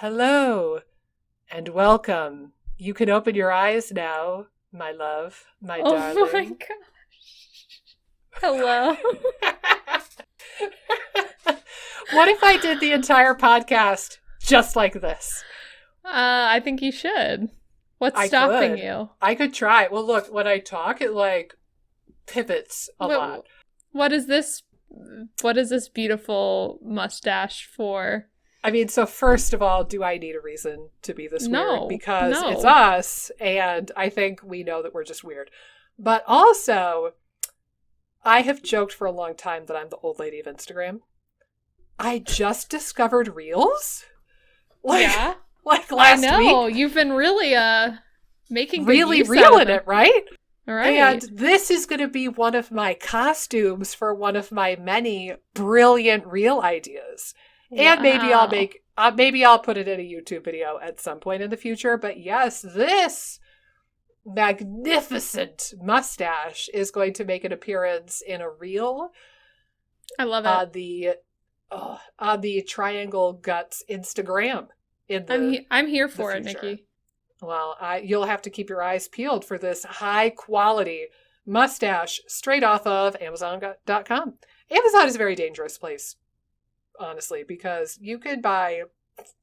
Hello and welcome. You can open your eyes now, my love, my darling. Oh my gosh. Hello. What if I did the entire podcast just like this? I think you should. What's I stopping could. you? I could try. Well, look, when I talk, it like pivots a lot. What is this? What is this beautiful mustache for? I mean, so first of all, do I need a reason to be this weird? Because no. it's us, and I think we know that we're just weird. But also, I have joked for a long time that I'm the old lady of Instagram. I just discovered Reels. Yeah. Like last week. I know. You've been really making good really use reeling out of it, right? Right. And this is going to be one of my costumes for one of my many brilliant reel ideas. And maybe I'll put it in a YouTube video at some point in the future. But yes, this magnificent mustache is going to make an appearance in a reel. I love it. On the Triangle Guts Instagram. I'm here for it, Nikki. Well, you'll have to keep your eyes peeled for this high quality mustache straight off of Amazon.com. Amazon is a very dangerous place, honestly, because you could buy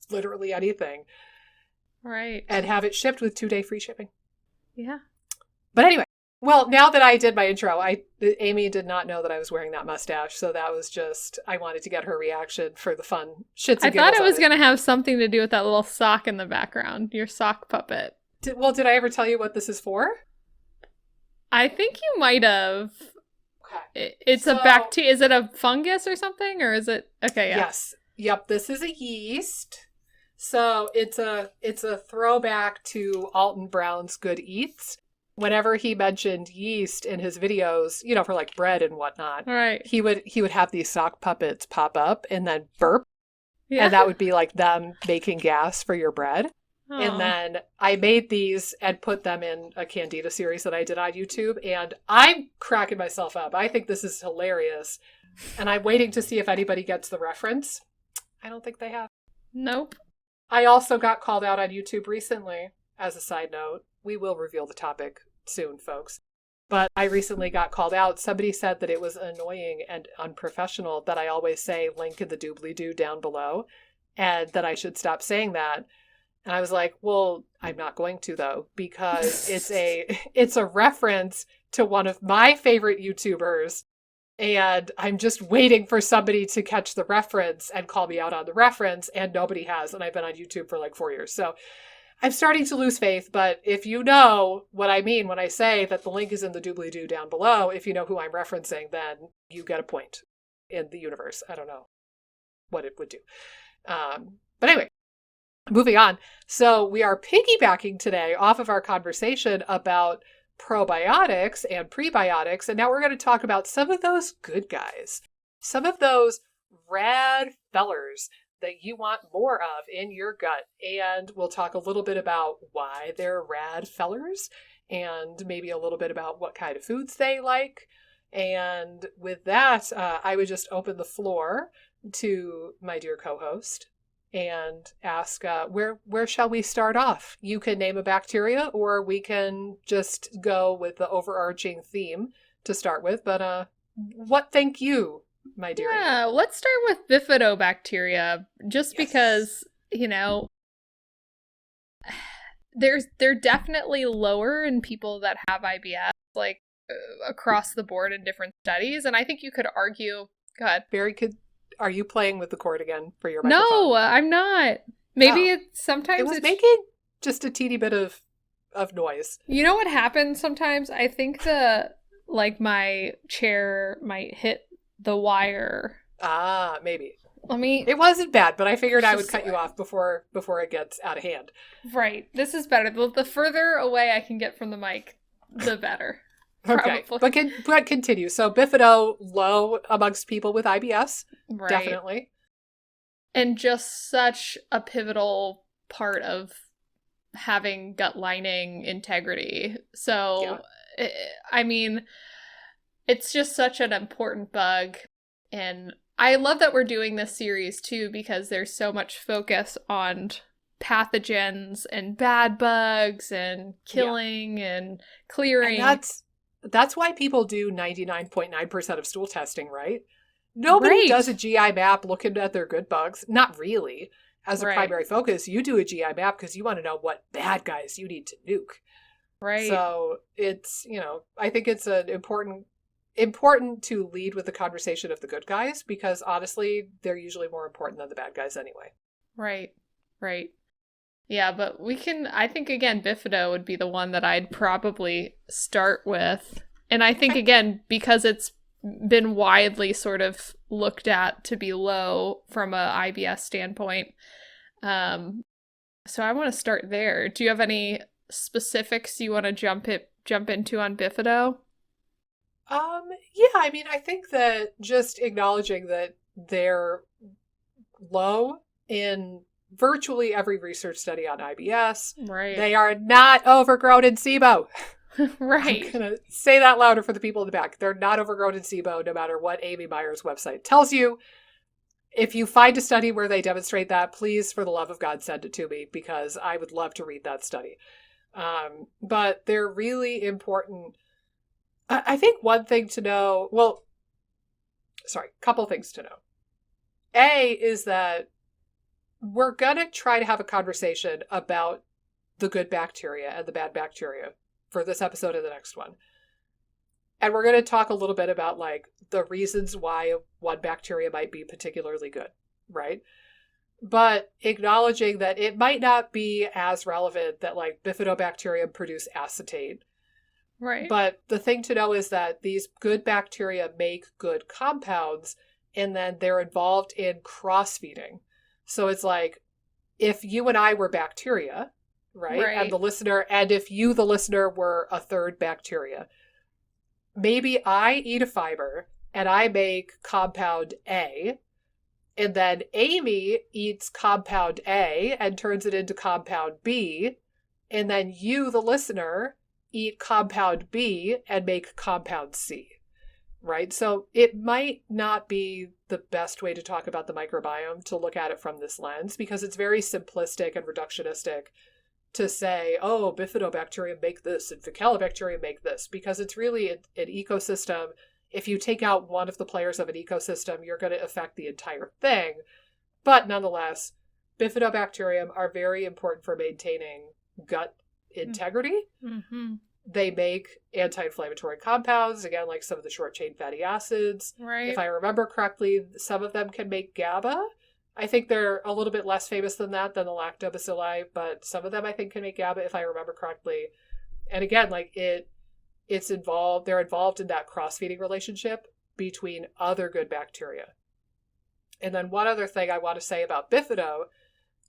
literally anything. Right. And have it shipped with 2-day free shipping. Yeah. But anyway, well, now that I did my intro, Amy did not know that I was wearing that mustache, so that was just, I wanted to get her reaction for the fun shits and I giggles. thought it was going to have something to do with that little sock in the background, your sock puppet. Did I ever tell you what this is for? I think you might have. Okay. It's a bacteria. Is it a fungus or something? Or is it? Okay, yeah. Yes. Yep, this is a yeast. So it's a throwback to Alton Brown's Good Eats. Whenever he mentioned yeast in his videos, for like bread and whatnot, right, he would have these sock puppets pop up and then burp. Yeah. And that would be like them making gas for your bread. Aww. And then I made these and put them in a Candida series that I did on YouTube. And I'm cracking myself up. I think this is hilarious. And I'm waiting to see if anybody gets the reference. I don't think they have. Nope. I also got called out on YouTube recently, as a side note. We will reveal the topic soon, folks. But I recently got called out. Somebody said that it was annoying and unprofessional that I always say link in the doobly-doo down below, and that I should stop saying that. And I was like, well, I'm not going to, though, because it's a reference to one of my favorite YouTubers, and I'm just waiting for somebody to catch the reference and call me out on the reference, and nobody has, and I've been on YouTube for like 4 years. So I'm starting to lose faith, but if you know what I mean when I say that the link is in the doobly-doo down below, if you know who I'm referencing, then you get a point in the universe. I don't know what it would do. But anyway, moving on. So we are piggybacking today off of our conversation about probiotics and prebiotics, and now we're going to talk about some of those good guys, some of those rad fellers that you want more of in your gut. And we'll talk a little bit about why they're rad fellers and maybe a little bit about what kind of foods they like. And with that, I would just open the floor to my dear co-host and ask, where shall we start off? You can name a bacteria, or we can just go with the overarching theme to start with. But what think you, my dear? Yeah, let's start with Bifido Bacteria, just because, they're definitely lower in people that have IBS, like across the board in different studies. And I think you could argue, go ahead. Are you playing with the cord again for your microphone? No, I'm not. Maybe sometimes it was making just a teeny bit of noise. You know what happens sometimes? I think my chair might hit the wire. Ah, maybe. It wasn't bad, but I figured I would cut you off before it gets out of hand. Right. This is better. The further away I can get from the mic, the better. Okay, but continue. So Bifido, low amongst people with IBS, right. Definitely. And just such a pivotal part of having gut lining integrity. So, yeah. It's just such an important bug. And I love that we're doing this series too, because there's so much focus on pathogens and bad bugs and killing and clearing. And that's why people do 99.9% of stool testing, right? Nobody does a GI map looking at their good bugs. Not really. As a primary focus, you do a GI map because you want to know what bad guys you need to nuke. Right. So it's, I think it's an important to lead with the conversation of the good guys, because honestly, they're usually more important than the bad guys anyway. Right. Yeah, but I think, again, Bifido would be the one that I'd probably start with. And I think, again, because it's been widely sort of looked at to be low from a IBS standpoint. So I want to start there. Do you have any specifics you want to jump into on Bifido? Yeah, I mean, I think that just acknowledging that they're low in virtually every research study on IBS. Right. They are not overgrown in SIBO. Right. I'm going to say that louder for the people in the back. They're not overgrown in SIBO, no matter what Amy Meyer's website tells you. If you find a study where they demonstrate that, please, for the love of God, send it to me, because I would love to read that study. But they're really important. I think one thing to know, couple things to know. A is that we're going to try to have a conversation about the good bacteria and the bad bacteria for this episode and the next one. And we're going to talk a little bit about the reasons why one bacteria might be particularly good, right? But acknowledging that it might not be as relevant that Bifidobacterium produce acetate. Right. But the thing to know is that these good bacteria make good compounds, and then they're involved in cross-feeding. So it's like, if you and I were bacteria, right? And if you, the listener, were a third bacteria, maybe I eat a fiber and I make compound A, and then Amy eats compound A and turns it into compound B, and then you, the listener, eat compound B and make compound C, right? So it might not be the best way to talk about the microbiome to look at it from this lens, because it's very simplistic and reductionistic to say, oh, Bifidobacterium make this and Faecalibacterium make this, because it's really an ecosystem. If you take out one of the players of an ecosystem, you're going to affect the entire thing. But nonetheless, Bifidobacterium are very important for maintaining gut integrity. Mm-hmm. They make anti-inflammatory compounds, again, like some of the short-chain fatty acids. Right. If I remember correctly, some of them can make GABA. I think they're a little bit less famous than the Lactobacili, but some of them I think can make GABA, if I remember correctly. And again, it's involved, they're involved in that cross-feeding relationship between other good bacteria. And then one other thing I want to say about Bifido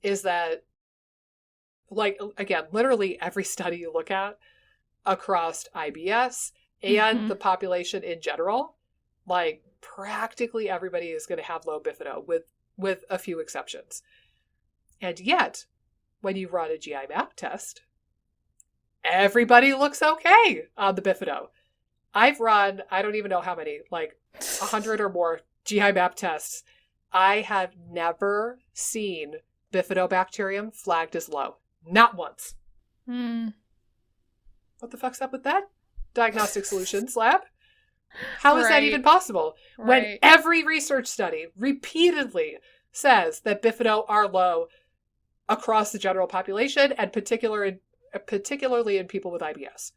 is that, again, literally every study you look at across IBS and the population in general, practically everybody is going to have low Bifido with a few exceptions. And yet, when you run a GI map test, everybody looks okay on the Bifido. I've run, I don't even know how many, 100 or more GI map tests. I have never seen Bifidobacterium flagged as low. Not once. What the fuck's up with that? Diagnostic Solutions Lab? How is that even possible? When every research study repeatedly says that Bifido are low across the general population, and particularly in people with IBS.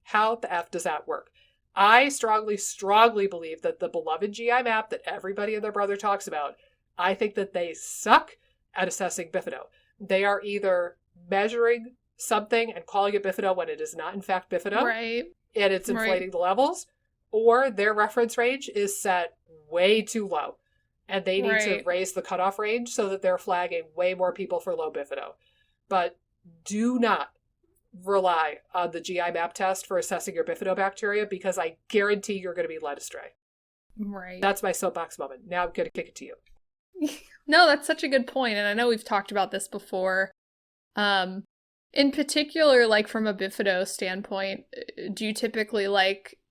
How the F does that work? I strongly, strongly believe that the beloved GI map that everybody and their brother talks about, I think that they suck at assessing Bifido. They are either measuring something and calling it Bifido when it is not in fact Bifido, and it's inflating the levels, or their reference range is set way too low, and they need to raise the cutoff range so that they're flagging way more people for low Bifido. But do not rely on the GI map test for assessing your Bifidobacteria, because I guarantee you're going to be led astray. That's my soapbox moment. Now I'm going to kick it to you. No, that's such a good point, and I know we've talked about this before. In particular, from a Bifido standpoint, do you typically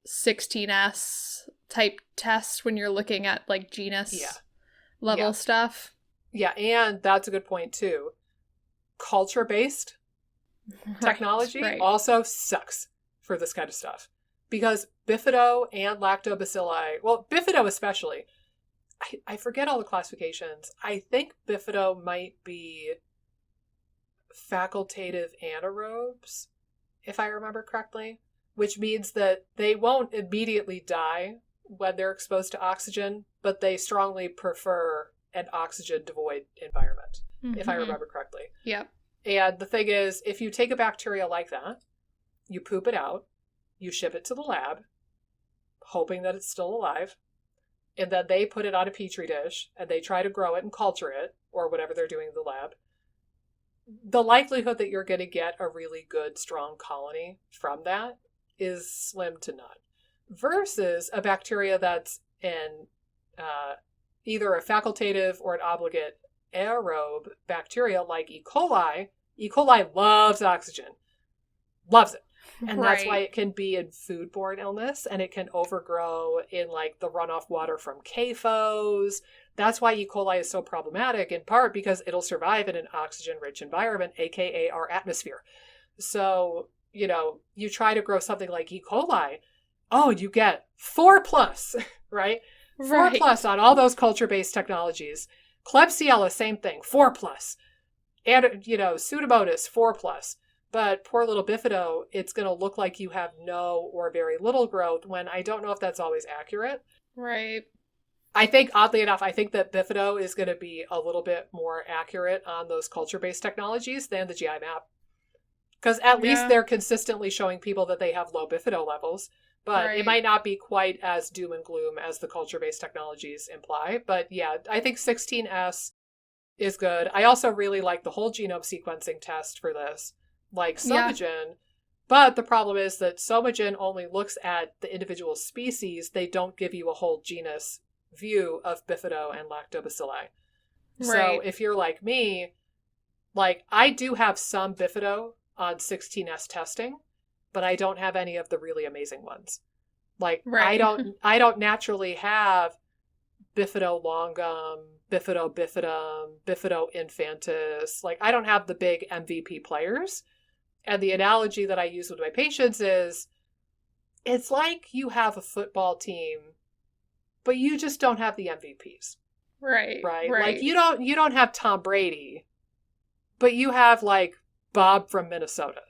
16S type tests when you're looking at genus level stuff? Yeah, and that's a good point too. culture-based technology also sucks for this kind of stuff. Because Bifido and Lactobacilli, well, Bifido especially, I forget all the classifications. I think Bifido might be facultative anaerobes, if I remember correctly, which means that they won't immediately die when they're exposed to oxygen, but they strongly prefer an oxygen-devoid environment, if I remember correctly. Yep. And the thing is, if you take a bacteria like that, you poop it out, you ship it to the lab, hoping that it's still alive, and then they put it on a petri dish, and they try to grow it and culture it, or whatever they're doing in the lab. The likelihood that you're going to get a really good, strong colony from that is slim to none. Versus a bacteria that's in either a facultative or an obligate aerobe bacteria like E. coli. E. coli loves oxygen. Loves it. And that's why it can be in foodborne illness, and it can overgrow in like the runoff water from CAFOs. That's why E. coli is so problematic, in part because it'll survive in an oxygen-rich environment, aka our atmosphere. So, you know, you try to grow something like E. coli, you get 4+, right? 4+ on all those culture-based technologies. Klebsiella, same thing, 4+. And, you know, Pseudomonas, 4+. But poor little Bifido, it's going to look like you have no or very little growth, when I don't know if that's always accurate. Right. I think, oddly enough, I think that Bifido is going to be a little bit more accurate on those culture-based technologies than the GI map. Because at least they're consistently showing people that they have low Bifido levels. But it might not be quite as doom and gloom as the culture-based technologies imply. But yeah, I think 16S is good. I also really like the whole genome sequencing test for this, like Somagen. But the problem is that Somagen only looks at the individual species. They don't give you a whole genus view of Bifido and Lactobacilli. So if you're like me, like I do have some Bifido on 16S testing, but I don't have any of the really amazing ones. Like I don't naturally have Bifido longum, Bifido bifidum, Bifido infantis. Like I don't have the big MVP players. And the analogy that I use with my patients is, it's like you have a football team, but you just don't have the MVPs. Right. Like you don't have Tom Brady, but you have like Bob from Minnesota.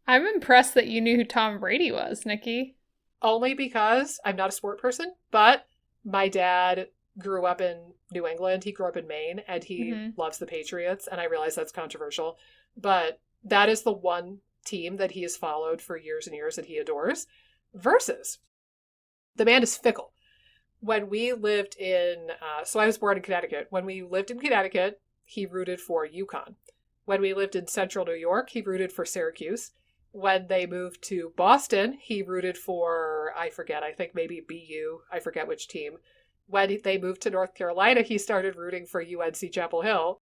I'm impressed that you knew who Tom Brady was, Nikki. Only because I'm not a sport person, but my dad grew up in New England. He grew up in Maine, and he loves the Patriots. And I realize that's controversial, but that is the one team that he has followed for years and years that he adores. Versus, the man is fickle. When we lived in, so I was born in Connecticut. When we lived in Connecticut, he rooted for UConn. When we lived in central New York, he rooted for Syracuse. When they moved to Boston, he rooted for, I forget, I think maybe BU. I forget which team. When they moved to North Carolina, he started rooting for UNC Chapel Hill.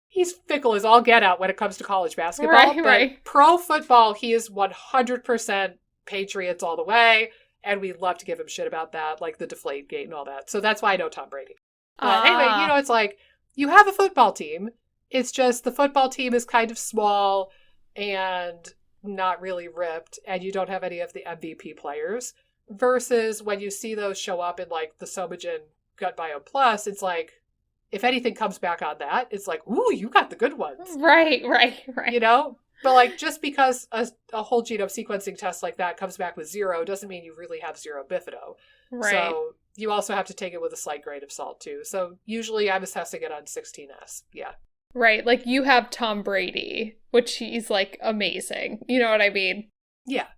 He's fickle as all get out when it comes to college basketball. But pro football, he is 100% Patriots all the way. And we love to give him shit about that, like the Deflate Gate and all that. So that's why I know Tom Brady. But anyway, you know, it's like, you have a football team. It's just the football team is kind of small and not really ripped, and you don't have any of the MVP players. Versus when you see those show up in like the Somagen Gut Biome Plus, it's like, if anything comes back on that, it's like, ooh, you got the good ones. Right. You know? But like, just because a whole genome sequencing test like that comes back with 0 doesn't mean you really have 0 Bifido. So you also have to take it with a slight grain of salt too. So usually I'm assessing it on 16S. Yeah. Right, like you have Tom Brady, which he's like amazing. You know what I mean? Yeah.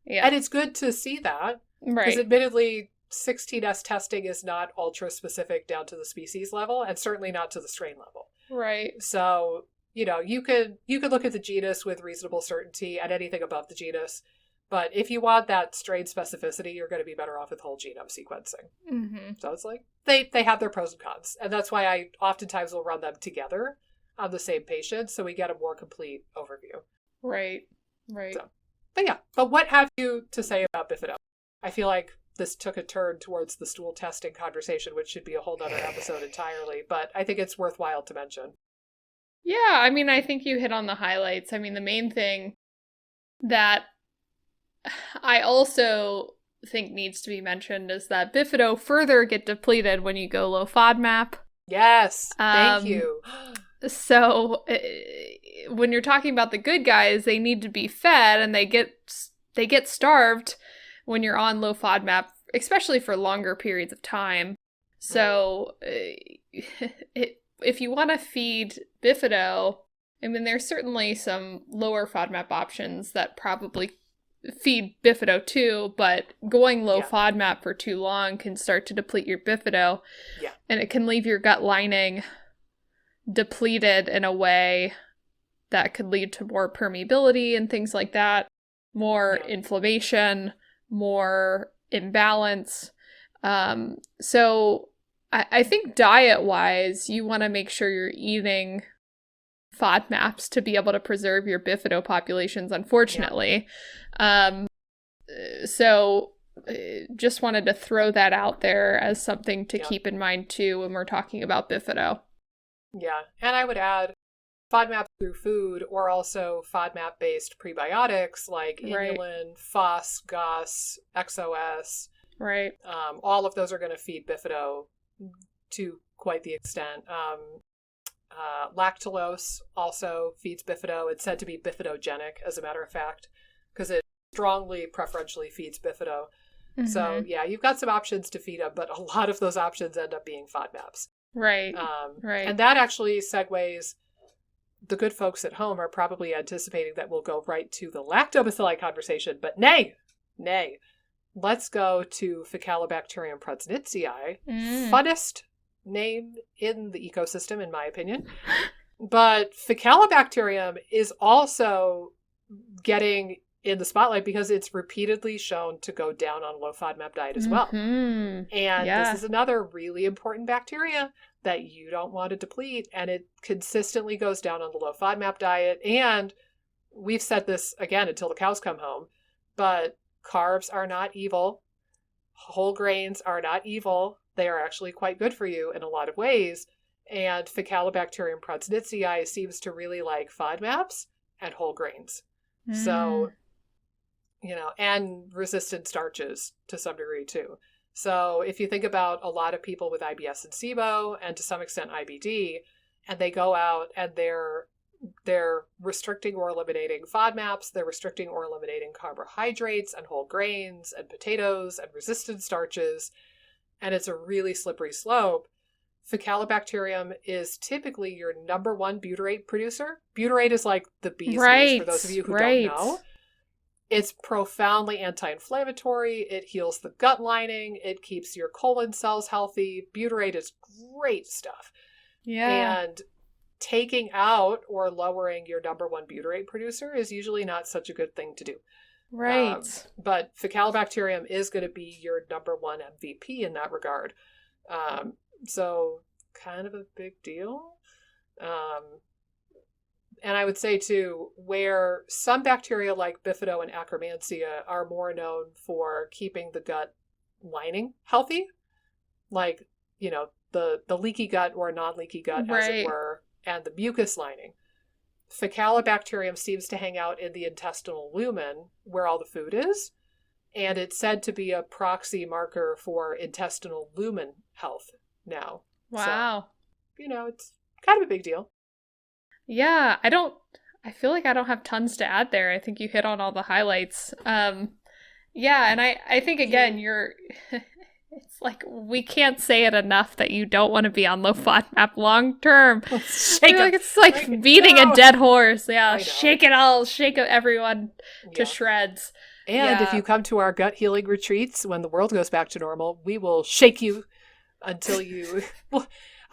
And it's good to see that. Because admittedly, 16S testing is not ultra specific down to the species level, and certainly not to the strain level. So, you know, you could look at the genus with reasonable certainty and anything above the genus. But if you want that strain specificity, you're going to be better off with whole genome sequencing. So it's like, they have their pros and cons. And that's why I oftentimes will run them together on the same patient, so we get a more complete overview. So, but what have you to say about Bifido? I feel like this took a turn towards the stool testing conversation, which should be a whole other episode entirely, but I think it's worthwhile to mention. Yeah, I mean, I think you hit on the highlights. I mean, the main thing that I also think needs to be mentioned is that Bifido further get depleted when you go low FODMAP. Yes, thank Um, you. so when you're talking about the good guys, they need to be fed, and they get starved when you're on low FODMAP, especially for longer periods of time. So if you want to feed Bifido, I mean, there's certainly some lower FODMAP options that probably feed Bifido too, but going low FODMAP for too long can start to deplete your Bifido. Yeah. And it can leave your gut lining depleted in a way that could lead to more permeability and things like that, more inflammation, more imbalance. So I think diet-wise, you want to make sure you're eating FODMAPs to be able to preserve your Bifido populations, unfortunately. So just wanted to throw that out there as something to keep in mind too when we're talking about Bifido. Yeah, and I would add FODMAP through food, or also FODMAP-based prebiotics like inulin, FOS, GOS, XOS. Right. All of those are going to feed Bifido to quite the extent. Lactulose also feeds Bifido. It's said to be bifidogenic, as a matter of fact, because it strongly preferentially feeds Bifido. Mm-hmm. So yeah, you've got some options to feed them, but a lot of those options end up being FODMAPs. Right. Right. And that actually segues. The good folks at home are probably anticipating that we'll go right to the lactobacilli conversation, but nay. Let's go to Faecalibacterium prausnitzii, funnest name in the ecosystem, in my opinion. But Faecalibacterium is also getting in the spotlight because it's repeatedly shown to go down on a low FODMAP diet as well. And this is another really important bacteria that you don't want to deplete, and it consistently goes down on the low FODMAP diet. And we've said this again until the cows come home, but carbs are not evil. Whole grains are not evil. They are actually quite good for you in a lot of ways. And Faecalibacterium prausnitzii seems to really like FODMAPs and whole grains. So, and resistant starches to some degree too. So if you think about a lot of people with IBS and SIBO, and to some extent IBD, and they go out and they're restricting or eliminating FODMAPs, they're restricting or eliminating carbohydrates and whole grains and potatoes and resistant starches, and it's a really slippery slope. Faecalibacterium is typically your number one butyrate producer. Butyrate is like the bee's knees, for those of you who don't know. It's profoundly anti-inflammatory. It heals the gut lining. It keeps your colon cells healthy. Butyrate is great stuff. Yeah. And taking out or lowering your number one butyrate producer is usually not such a good thing to do. Right. But Faecalibacterium is going to be your number one MVP in that regard. So kind of a big deal. And I would say, too, where some bacteria like Bifido and Akkermansia are more known for keeping the gut lining healthy, like, the leaky gut or non-leaky gut, as it were, and the mucus lining. Faecalibacterium seems to hang out in the intestinal lumen, where all the food is, and it's said to be a proxy marker for intestinal lumen health now. Wow. So, it's kind of a big deal. Yeah, I feel like I don't have tons to add there. I think you hit on all the highlights. And I think, again, it's like, we can't say it enough that you don't want to be on low FODMAP long term. It's like beating a dead horse. Yeah, shake everyone to shreds. And if you come to our gut healing retreats when the world goes back to normal, we will shake you until you...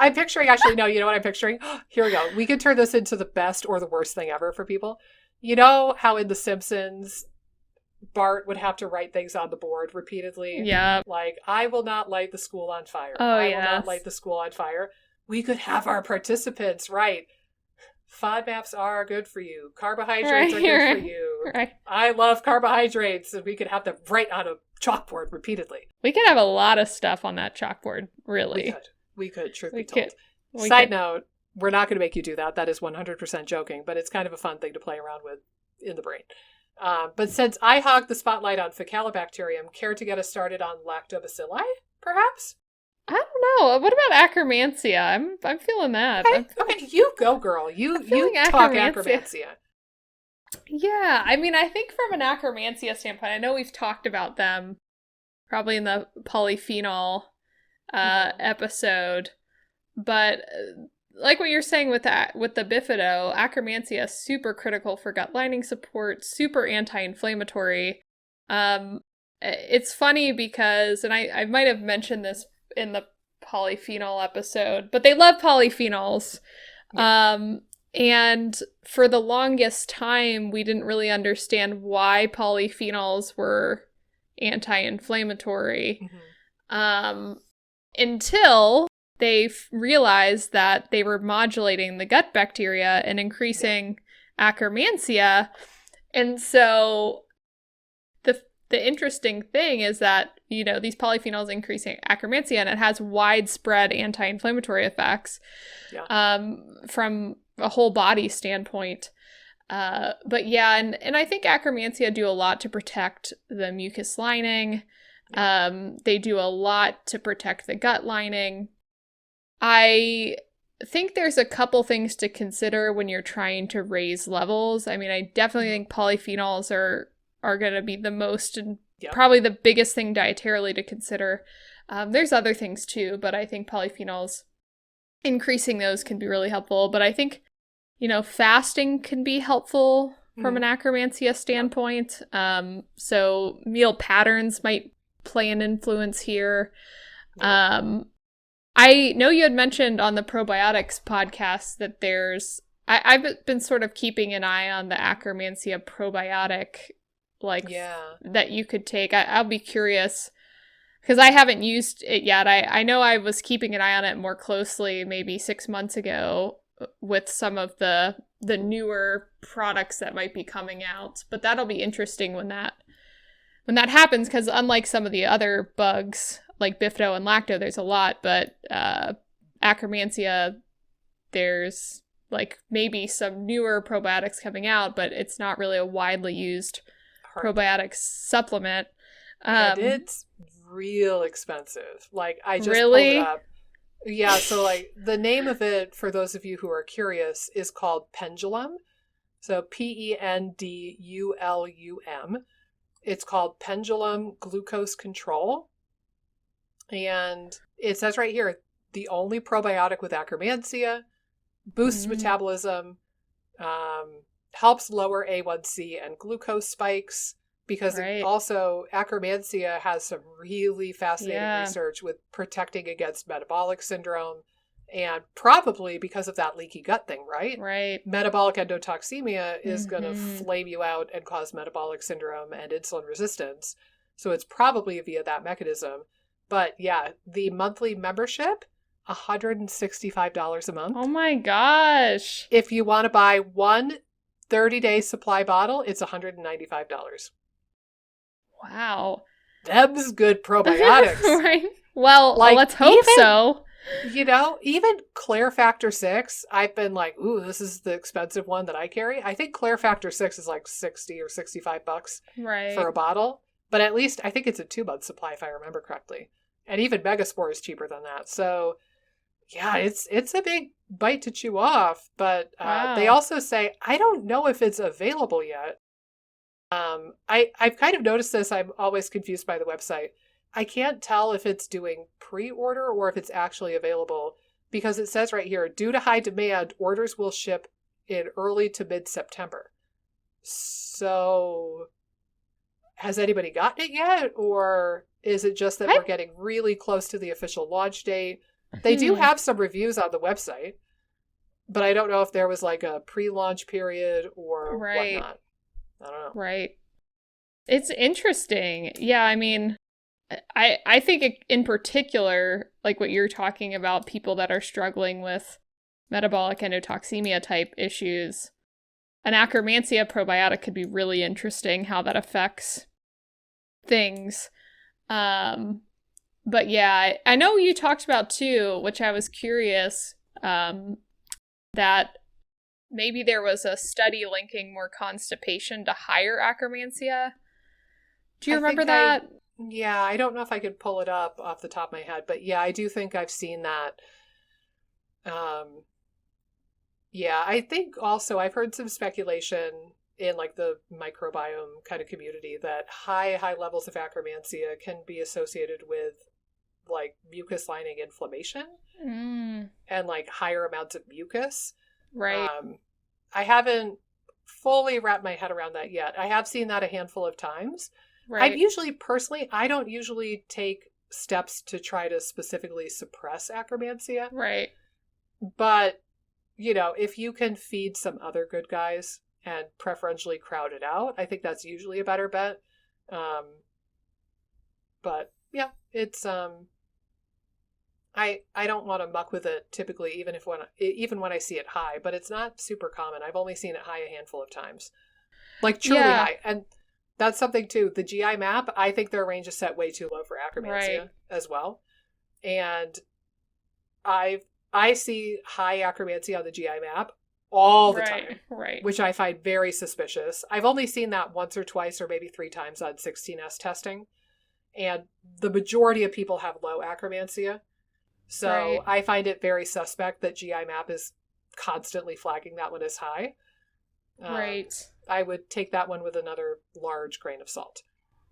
I'm picturing, actually, no, you know what I'm picturing? Here we go. We could turn this into the best or the worst thing ever for people. You know how in The Simpsons, Bart would have to write things on the board repeatedly? Yeah. Like, I will not light the school on fire. I will not light the school on fire. We could have our participants write, FODMAPs are good for you. Carbohydrates are good for you. Right. I love carbohydrates. And we could have them write on a chalkboard repeatedly. We could have a lot of stuff on that chalkboard, really. We could, truth be told. Side note, we're not going to make you do that. That is 100% joking, but it's kind of a fun thing to play around with in the brain. But since I hogged the spotlight on Faecalibacterium, care to get us started on Lactobacilli, perhaps? I don't know. What about Akkermansia? I'm feeling that. Okay, you go, girl. You talk Akkermansia. Yeah, I mean, I think from an Akkermansia standpoint, I know we've talked about them probably in the polyphenol episode, but like what you're saying with the Bifido, Akkermansia is super critical for gut lining support, super anti-inflammatory. It's funny because, and I might have mentioned this in the polyphenol episode, but they love polyphenols. And for the longest time, we didn't really understand why polyphenols were anti-inflammatory until they realized that they were modulating the gut bacteria and increasing Akkermansia. And so the interesting thing is that, you know, these polyphenols increasing Akkermansia, and it has widespread anti-inflammatory effects from a whole body standpoint. But yeah, and I think Akkermansia do a lot to protect the mucus lining. They do a lot to protect the gut lining. I think there's a couple things to consider when you're trying to raise levels. I mean, I definitely think polyphenols are going to be the most and probably the biggest thing dietarily to consider. There's other things too, but I think polyphenols, increasing those can be really helpful. But I think, you know, fasting can be helpful from an Akkermansia standpoint. So meal patterns might play an influence here. I know you had mentioned on the probiotics podcast that I've been sort of keeping an eye on the Akkermansia probiotic, that you could take. I'll be curious because I haven't used it yet. I know I was keeping an eye on it more closely maybe 6 months ago with some of the newer products that might be coming out, but that'll be interesting when that happens, because unlike some of the other bugs like Bifido and Lacto, there's a lot, but Akkermansia, there's like maybe some newer probiotics coming out, but it's not really a widely used probiotic supplement. And it's real expensive. Like, I just really? pulled it up. Yeah, so like the name of it, for those of you who are curious, is called Pendulum. So Pendulum. It's called Pendulum Glucose Control. And it says right here, the only probiotic with Akkermansia, boosts metabolism, helps lower A1C and glucose spikes, because it also, Akkermansia has some really fascinating research with protecting against metabolic syndrome, and probably because of that leaky gut thing, right? Right. Metabolic endotoxemia is going to flame you out and cause metabolic syndrome and insulin resistance. So it's probably via that mechanism. But yeah, the monthly membership, $165 a month. Oh my gosh. If you want to buy one 30-day supply bottle, it's $195. Wow. Them's good probiotics. Right. Well, let's hope so. You know, even Clear Factor 6, I've been like, ooh, this is the expensive one that I carry. I think Clear Factor 6 is like $60 or $65 for a bottle. But at least I think it's a 2-month supply, if I remember correctly. And even Megaspore is cheaper than that. So yeah, it's a big bite to chew off. But they also say, I don't know if it's available yet. I've kind of noticed this. I'm always confused by the website. I can't tell if it's doing pre-order or if it's actually available, because it says right here, due to high demand, orders will ship in early to mid-September. So has anybody gotten it yet? Or is it just that we're getting really close to the official launch date? They do have some reviews on the website, but I don't know if there was like a pre-launch period or whatnot. I don't know. Right. It's interesting. Yeah, I mean, I think in particular, like what you're talking about, people that are struggling with metabolic endotoxemia type issues, an Akkermansia probiotic could be really interesting, how that affects things. But yeah, I know you talked about too, which I was curious, that maybe there was a study linking more constipation to higher Akkermansia. Do you remember that? Yeah, I don't know if I could pull it up off the top of my head, but yeah, I do think I've seen that. Yeah, I think also I've heard some speculation in like the microbiome kind of community that high levels of Akkermansia can be associated with like mucus lining inflammation and like higher amounts of mucus. Right. I haven't fully wrapped my head around that yet. I have seen that a handful of times. Right. I don't usually take steps to try to specifically suppress Akkermansia. Right. But, you know, if you can feed some other good guys and preferentially crowd it out, I think that's usually a better bet. But yeah, it's, I don't want to muck with it typically, even when I see it high, but it's not super common. I've only seen it high a handful of times. Like truly high. And that's something too. The GI map, I think their range is set way too low for Akkermansia as well. And I see high Akkermansia on the GI map all the time, which I find very suspicious. I've only seen that once or twice or maybe 3 times on 16S testing. And the majority of people have low Akkermansia. So I find it very suspect that GI map is constantly flagging that one as high. I would take that one with another large grain of salt.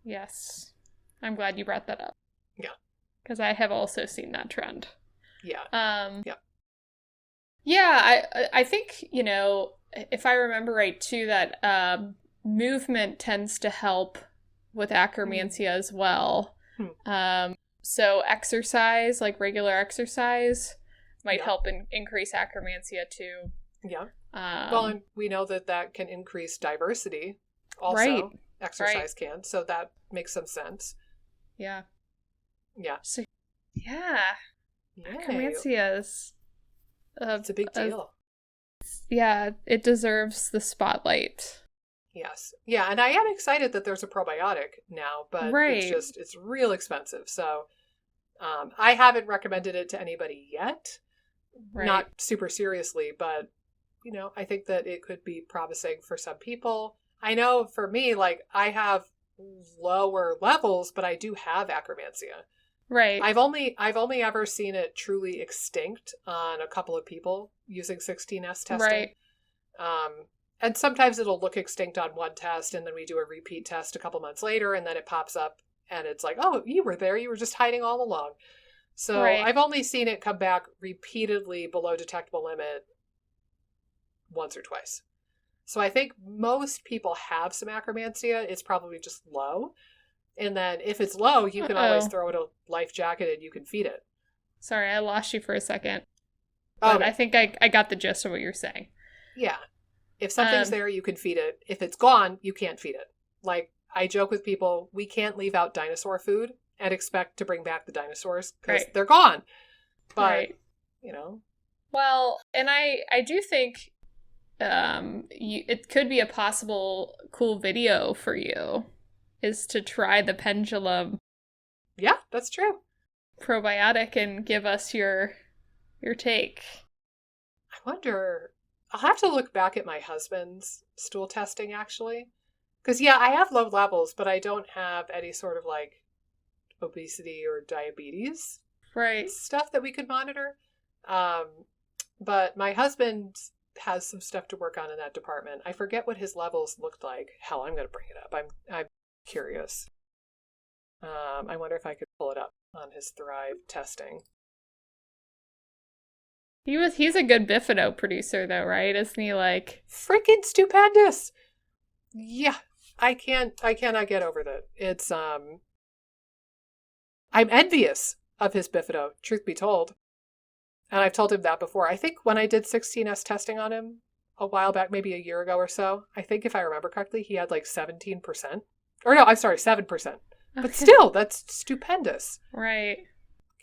Yes. I'm glad you brought that up. Yeah. Because I have also seen that trend. Yeah. Yeah, I think, you know, if I remember right too, that movement tends to help with Akkermansia as well. So exercise, like regular exercise, might help increase Akkermansia too. Yeah. Well, and we know that can increase diversity also. Exercise can. So that makes some sense. Yeah. Yeah. So, Akkermansia is... it's a big deal. Yeah, it deserves the spotlight. Yes. Yeah, and I am excited that there's a probiotic now, but it's real expensive. So I haven't recommended it to anybody yet. Not super seriously, but you know, I think that it could be promising for some people. I know for me, like I have lower levels, but I do have Akkermansia. Right. I've only ever seen it truly extinct on a couple of people using 16S testing. And sometimes it'll look extinct on one test, and then we do a repeat test a couple months later, and then it pops up, and it's like, oh, you were there. You were just hiding all along. So I've only seen it come back repeatedly below detectable limit once or twice. So I think most people have some Akkermansia. It's probably just low. And then if it's low, you can always throw it a life jacket and you can feed it. Sorry, I lost you for a second. But I think I got the gist of what you're saying. Yeah. If something's there, you can feed it. If it's gone, you can't feed it. Like, I joke with people, we can't leave out dinosaur food and expect to bring back the dinosaurs because they're gone. But, you know. Well, and I do think it could be a possible cool video for you is to try the pendulum. Yeah, that's true. Probiotic and give us your take. I wonder... I'll have to look back at my husband's stool testing, actually. Because, I have low levels, but I don't have any sort of, like, obesity or diabetes stuff that we could monitor. But my husband has some stuff to work on in that department. I forget what his levels looked like. Hell, I'm going to bring it up. I'm curious. I wonder if I could pull it up on his Thrive testing. He's a good Bifido producer though, right? Isn't he like freaking stupendous? Yeah. I cannot get over that. It's I'm envious of his Bifido, truth be told. And I've told him that before. I think when I did 16S testing on him a while back, maybe a year ago or so, I think if I remember correctly, he had like 17%. Or no, I'm sorry, 7%. Okay. But still, that's stupendous. Right.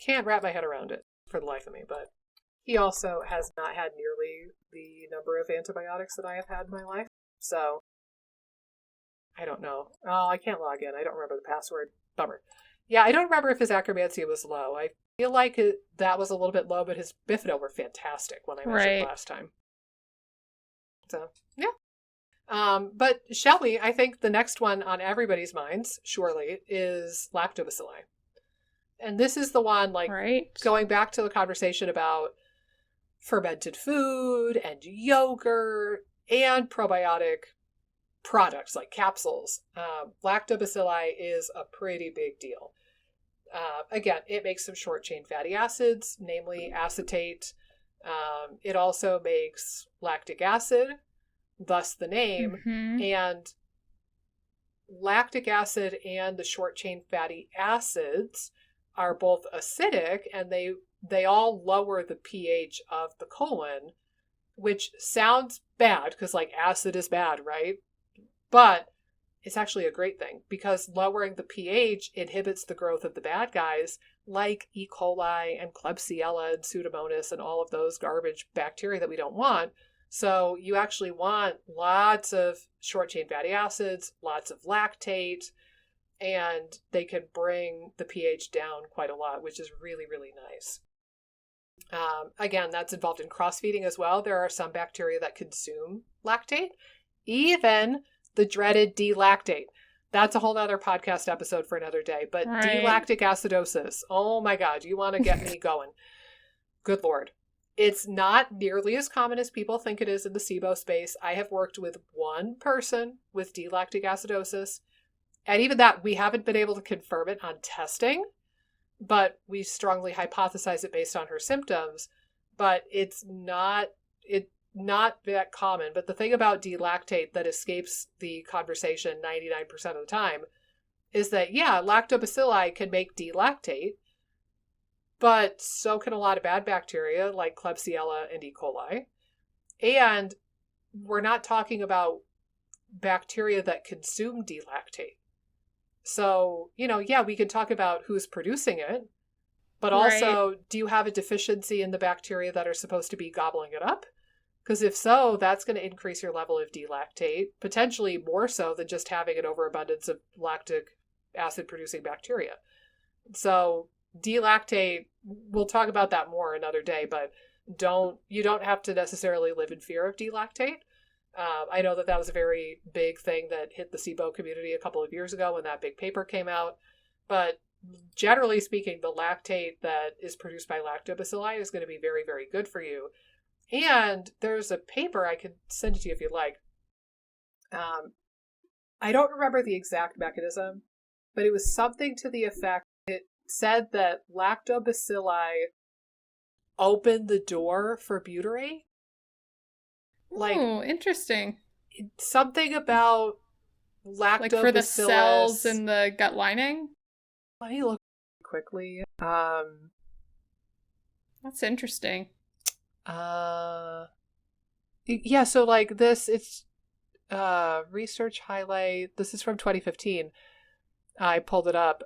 Can't wrap my head around it for the life of me, but he also has not had nearly the number of antibiotics that I have had in my life. So, I don't know. Oh, I can't log in. I don't remember the password. Bummer. Yeah, I don't remember if his Akkermansia was low. I feel like that was a little bit low, but his Bifido were fantastic when I measured last time. So, yeah. But shall we? I think the next one on everybody's minds, surely, is lactobacilli. And this is the one, like, Right. going back to the conversation about fermented food and yogurt and probiotic products like capsules. Lactobacilli is a pretty big deal. Again, it makes some short-chain fatty acids, namely acetate. It also makes lactic acid, thus the name. Mm-hmm. And lactic acid and the short-chain fatty acids are both acidic, and they all lower the pH of the colon, which sounds bad because, like, acid is bad, right? But it's actually a great thing because lowering the pH inhibits the growth of the bad guys like E. coli and Klebsiella and Pseudomonas and all of those garbage bacteria that we don't want. So you actually want lots of short-chain fatty acids, lots of lactate, and they can bring the pH down quite a lot, which is really, really nice. Again, that's involved in cross-feeding as well. There are some bacteria that consume lactate, even the dreaded D-lactate. That's a whole other podcast episode for another day. But right. D-lactic acidosis, oh my God, you want to get me going. Good Lord. It's not nearly as common as people think it is in the SIBO space. I have worked with one person with D-lactic acidosis, and even that, we haven't been able to confirm it on testing, but we strongly hypothesize it based on her symptoms. But it's not that common. But the thing about D-lactate that escapes the conversation 99% of the time is that, yeah, lactobacilli can make D-lactate, but so can a lot of bad bacteria like Klebsiella and E. coli. And we're not talking about bacteria that consume D-lactate. So, yeah, we can talk about who's producing it, but also, right. Do you have a deficiency in the bacteria that are supposed to be gobbling it up? Because if so, that's going to increase your level of D-lactate, potentially more so than just having an overabundance of lactic acid-producing bacteria. So D-lactate, we'll talk about that more another day, but you don't have to necessarily live in fear of D-lactate. I know that was a very big thing that hit the SIBO community a couple of years ago when that big paper came out. But generally speaking, the lactate that is produced by lactobacilli is going to be very, very good for you. And there's a paper, I could send it to you if you'd like. I don't remember the exact mechanism, but it was something to the effect, it said that lactobacilli opened the door for butyrate. Oh, interesting. Something about lactobacillus. Like for the cells in the gut lining? Let me look quickly. That's interesting. Yeah, so like this, it's research highlight. This is from 2015. I pulled it up.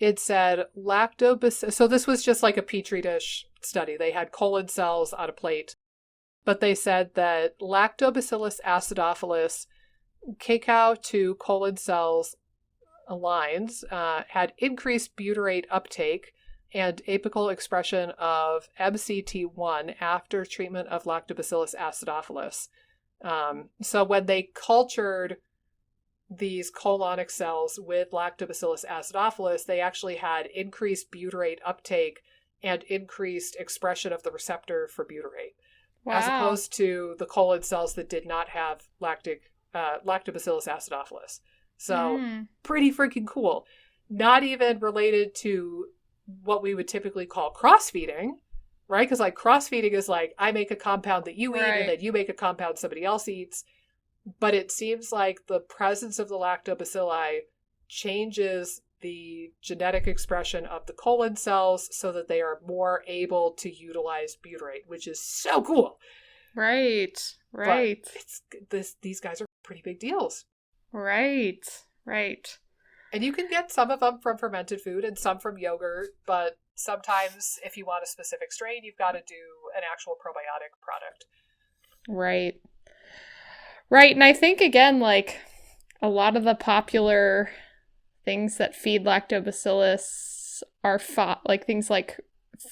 It said lactobacillus. So this was just like a petri dish study. They had colon cells on a plate. But they said that Lactobacillus acidophilus cacao to colon cells lines had increased butyrate uptake and apical expression of MCT1 after treatment of Lactobacillus acidophilus. So when they cultured these colonic cells with Lactobacillus acidophilus, they actually had increased butyrate uptake and increased expression of the receptor for butyrate. Wow. As opposed to the colon cells that did not have Lactobacillus acidophilus. So pretty freaking cool. Not even related to what we would typically call cross-feeding, right? Because like cross-feeding is like, I make a compound that you eat and then you make a compound somebody else eats. But it seems like the presence of the lactobacilli changes the genetic expression of the colon cells so that they are more able to utilize butyrate, which is so cool. Right. But these guys are pretty big deals. Right. And you can get some of them from fermented food and some from yogurt, but sometimes if you want a specific strain, you've got to do an actual probiotic product. Right. And I think, again, like a lot of the popular things that feed lactobacillus are like things like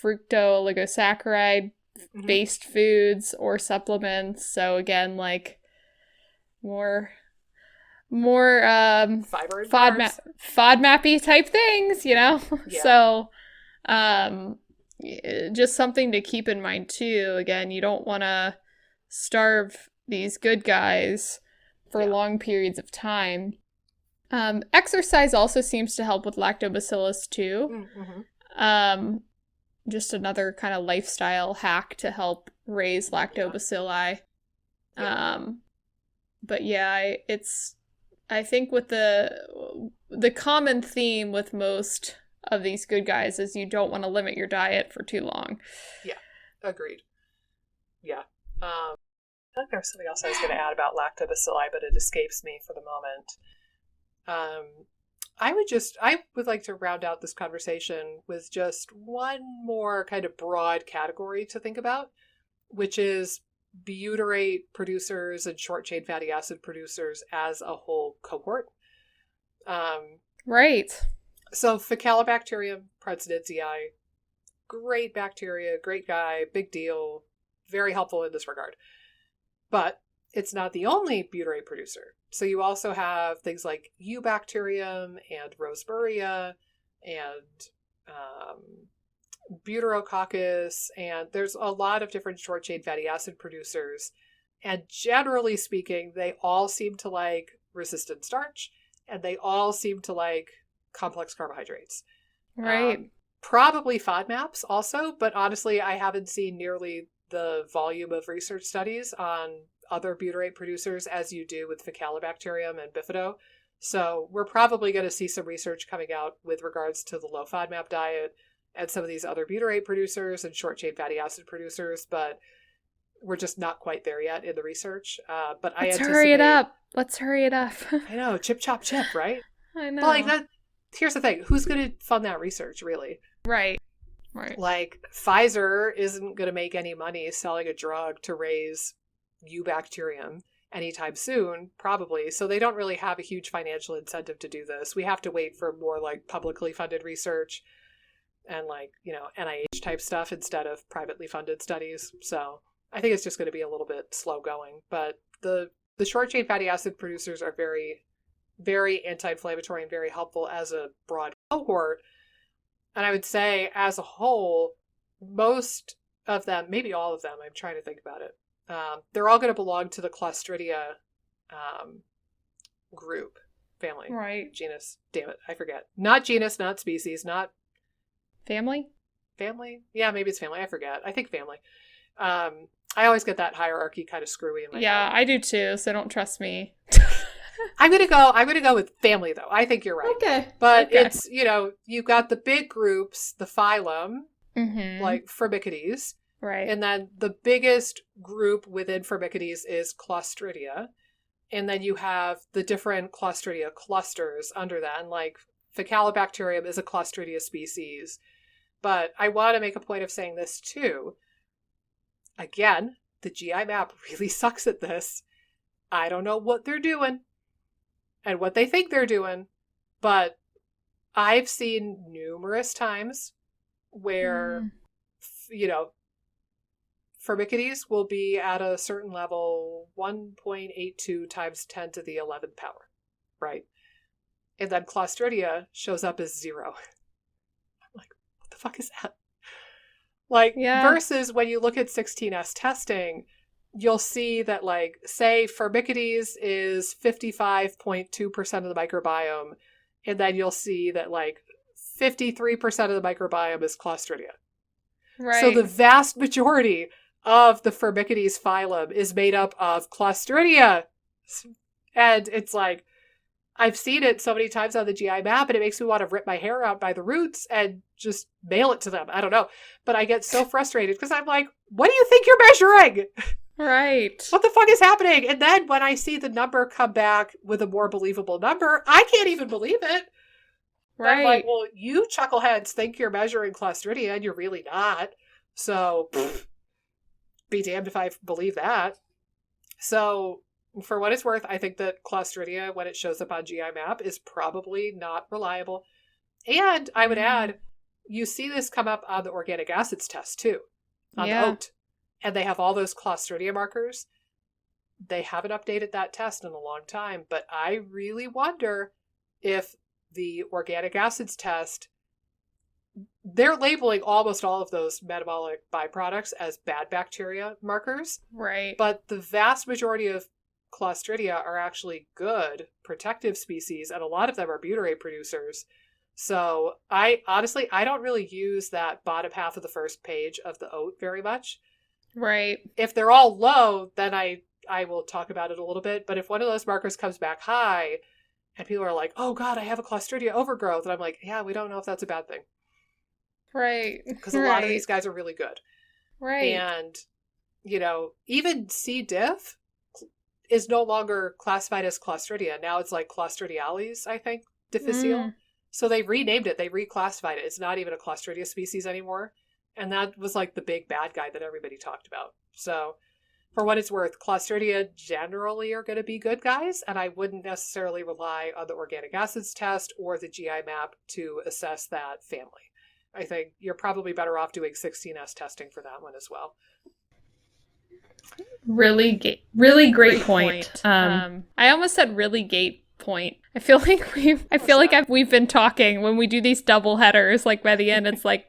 fructooligosaccharides based foods or supplements. So again, like more Fiber and carbs. FODMAPy type things, you know? Yeah. So just something to keep in mind too. Again, you don't want to starve these good guys for long periods of time. Exercise also seems to help with lactobacillus too. Just another kind of lifestyle hack to help raise lactobacilli. But yeah, I think with the common theme with most of these good guys is you don't want to limit your diet for too long. Yeah, agreed. Yeah. I think there was something else I was going to add about lactobacilli, but it escapes me for the moment. I would like to round out this conversation with just one more kind of broad category to think about, which is butyrate producers and short-chain fatty acid producers as a whole cohort. Right. So Faecalibacterium prausnitzii, great bacteria, great guy, big deal, very helpful in this regard. But it's not the only butyrate producer. So you also have things like Eubacterium and Roseburia and Butyrococcus, and there's a lot of different short-chain fatty acid producers. And generally speaking, they all seem to like resistant starch, and they all seem to like complex carbohydrates. Right. Probably FODMAPs also, but honestly, I haven't seen nearly the volume of research studies on other butyrate producers as you do with Faecalibacterium and Bifido. So we're probably going to see some research coming out with regards to the low FODMAP diet and some of these other butyrate producers and short-chain fatty acid producers, but we're just not quite there yet in the research. But Let's hurry it up. Let's hurry it up. I know, chip, chop, chip, right? I know. But like that, here's the thing. Who's going to fund that research, really? Right. Like, Pfizer isn't going to make any money selling a drug to raise Eubacterium anytime soon, probably. So they don't really have a huge financial incentive to do this. We have to wait for more like publicly funded research and like, you know, NIH type stuff instead of privately funded studies. So I think it's just going to be a little bit slow going. But the short chain fatty acid producers are very, very anti-inflammatory and very helpful as a broad cohort. And I would say as a whole, most of them, maybe all of them, I'm trying to think about it, they're all going to belong to the Clostridia group, family. Right. Genus. Damn it, I forget. Not genus, not species, not... Family? Family? Yeah, maybe it's family. I forget. I think family. I always get that hierarchy kind of screwy in my head. Yeah, I do too, so don't trust me. I'm gonna go with family though. I think you're right. Okay. But it's, you know, you've got the big groups, the phylum, like Firmicutes. Right. And then the biggest group within Firmicutes is Clostridia. And then you have the different Clostridia clusters under that. And like Faecalibacterium is a Clostridia species. But I want to make a point of saying this too. Again, the GI map really sucks at this. I don't know what they're doing and what they think they're doing, but I've seen numerous times where, you know, Firmicutes will be at a certain level 1.82 times 10 to the 11th power, right? And then Clostridia shows up as 0. I'm like, what the fuck is that? Like, versus when you look at 16S testing, you'll see that, like, say Firmicutes is 55.2% of the microbiome, and then you'll see that, like, 53% of the microbiome is Clostridia. Right. So the vast majority of the Firmicutes phylum is made up of Clostridia. And it's like, I've seen it so many times on the GI map, and it makes me want to rip my hair out by the roots and just mail it to them. I don't know. But I get so frustrated because I'm like, what do you think you're measuring? Right. What the fuck is happening? And then when I see the number come back with a more believable number, I can't even believe it. Right. I'm like, well, you chuckleheads think you're measuring Clostridia and you're really not. So, be damned if I believe that. So, for what it's worth, I think that Clostridia, when it shows up on GI map, is probably not reliable. And I would add, you see this come up on the organic acids test too, on the OAT. and they have all those Clostridia markers. They haven't updated that test in a long time, but I really wonder if the organic acids test, they're labeling almost all of those metabolic byproducts as bad bacteria markers. Right. But the vast majority of Clostridia are actually good protective species, and a lot of them are butyrate producers. So I don't really use that bottom half of the first page of the oat very much. Right. If they're all low, then I will talk about it a little bit. But if one of those markers comes back high and people are like, oh God, I have a Clostridia overgrowth, and I'm like, yeah, we don't know if that's a bad thing. Right. Because a lot of these guys are really good. Right. And, even C. diff is no longer classified as Clostridia. Now it's like Clostridiales, I think, difficile. So they renamed it. They reclassified it. It's not even a Clostridia species anymore. And that was like the big bad guy that everybody talked about. So for what it's worth, Clostridia generally are going to be good guys. And I wouldn't necessarily rely on the organic acids test or the GI map to assess that family. I think you're probably better off doing 16S testing for that one as well. Really great point. I almost said really gate point. I feel like we've been talking when we do these double headers. Like by the end, it's like,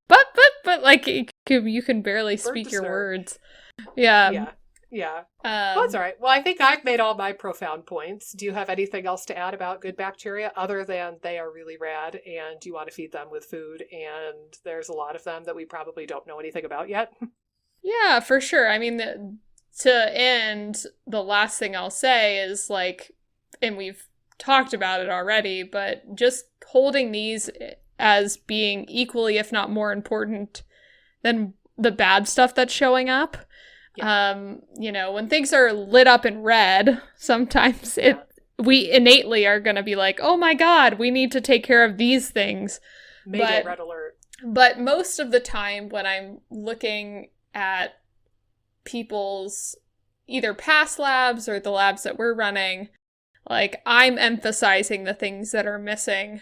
but like you can barely speak your words. Yeah. Well, that's all right. Well, I think I've made all my profound points. Do you have anything else to add about good bacteria other than they are really rad and you want to feed them with food, and there's a lot of them that we probably don't know anything about yet? Yeah, for sure. I mean, to end, the last thing I'll say is like, and we've talked about it already, but just holding these as being equally, if not more important than the bad stuff that's showing up. Yeah. When things are lit up in red, sometimes we innately are going to be like, oh my God, we need to take care of these things. Mayday red alert. But most of the time when I'm looking at people's either past labs or the labs that we're running, like I'm emphasizing the things that are missing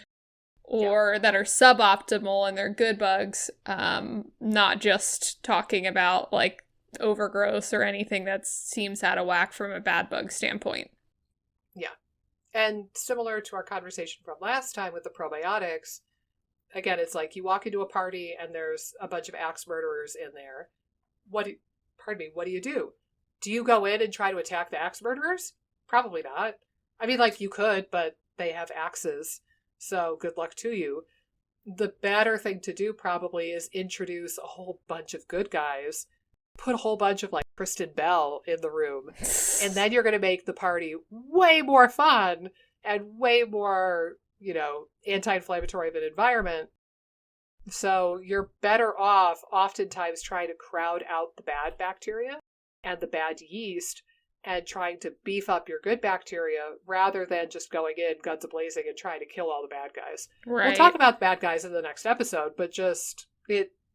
or that are suboptimal in their good bugs, not just talking about like overgrowth or anything that seems out of whack from a bad bug standpoint. Yeah. And similar to our conversation from last time with the probiotics, again, it's like you walk into a party and there's a bunch of axe murderers in there. What do you do? Do you go in and try to attack the axe murderers? Probably not. I mean, like you could, but they have axes. So good luck to you. The better thing to do probably is introduce a whole bunch of good guys, put a whole bunch of like Kristen Bell in the room, and then you're going to make the party way more fun and way more, anti-inflammatory of an environment. So you're better off oftentimes trying to crowd out the bad bacteria and the bad yeast and trying to beef up your good bacteria rather than just going in guns a-blazing and trying to kill all the bad guys. Right. We'll talk about the bad guys in the next episode, but just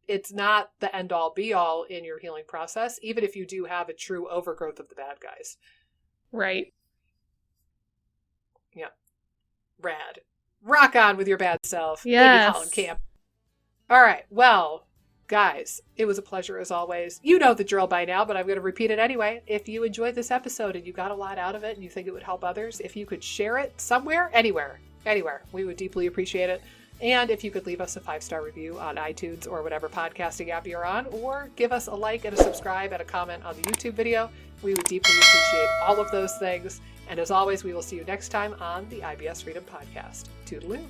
it's not the end-all be-all in your healing process, even if you do have a true overgrowth of the bad guys. Right. Yeah. Rad. Rock on with your bad self. Yes. Amy Holland Camp. All right. Well, guys, it was a pleasure as always. You know the drill by now, but I'm going to repeat it anyway. If you enjoyed this episode and you got a lot out of it and you think it would help others, if you could share it somewhere, anywhere, we would deeply appreciate it. And if you could leave us a 5-star review on iTunes or whatever podcasting app you're on, or give us a like and a subscribe and a comment on the YouTube video, we would deeply appreciate all of those things. And as always, we will see you next time on the IBS Freedom Podcast. Toodaloo.